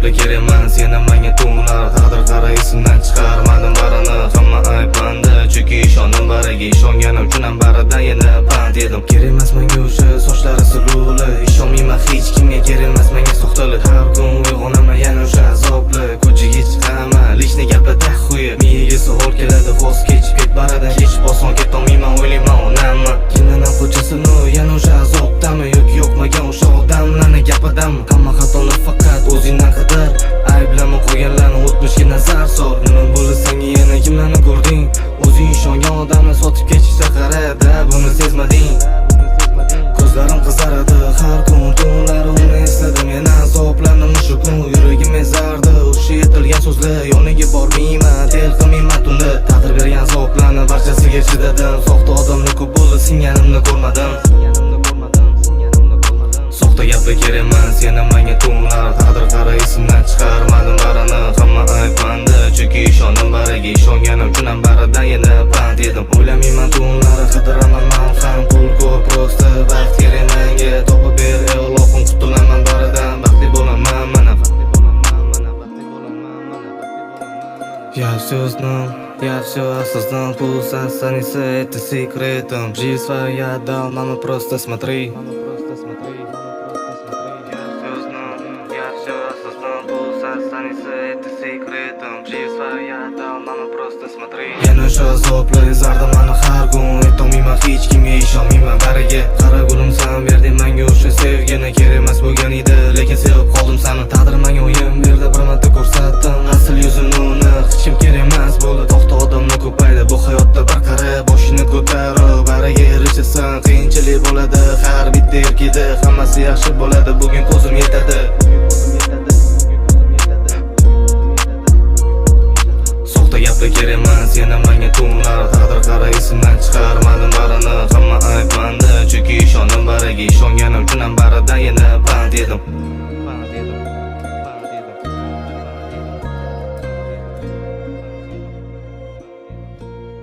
gaplar kerak emas, yana menga to'nglar. Taqdir qara esimdan chiqarmadim barini. Hamma ayblandi, chunki ishondim bariga. Ishonganim uchun ham baridan yana pand yedim. Kerak emas menga o'sha sochlari siluli. Ishonmayman hech kimga, kerak emas menga soxtalik. Har kun uyg'onaman yana o'sha azobli. Ko'chaga chiqaman, lishni gaplarda xuya. Miyaga savol keladi, voz kechib ket baridan. Kechib oson ketolmayman, o'ylayman onamni. Kimdan ko'chasini yana o'sha azobdami yoki yo'qmagan o'sha odamlarni gapidami? Hamma xatoni faqat o'zingdan qidar. Ayblama qo'yganlarni o'tmishga nazar sol. Nima bo'ldi senga, yana kimlarni ko'rding? O'zing ishongan odamni sotib ketishsa qarada, buni sezmading. Ko'zlarim qizaradi har kun, tunlar uni esladim. Yana azoblarni mushu kun yuragim ezardi. O'sha aytilgan so'zlar yoniga bormayman, tel qilmayman tunda. Taqdir bergan azoblarni barchasiga chidadim. Soxta odamni ko'p bo'ldi, singanimni ko'rmadim. Soxta gaplar kerak emas, yana menga to'nglar. Taqdir qara esimdan chiqarmadim barini. Hamma ayblandi, chunki ishondim bariga. Ishonganim uchun ham baridan yana pand yedim. O'ylamayman to'nglari, qidiraman men ham. Pul ko'p, prosta baxt kerak menga. Topib ber Allohim, qutulaman baridan. Baxtli bo'laman mana. Я все знал, я все осознал. Пусть останется это секретом. Жизнь свою я дал, мама, просто смотри. Yana o'sha azoblar ezardi meni har kun. Aytolmayman hech kimga, ishonmayman bariga. Qara gulim san berding menga o'sha sevgini. Kerak emas bo'lgan edi, lekin sevib qoldim seni. Taqdir menga o'yin berdi, bir marta ko'rsatdim asl yuzini uni. Hech kim kerak emas bo'ldi, to'xta odamlar ko'paydi bu hayot.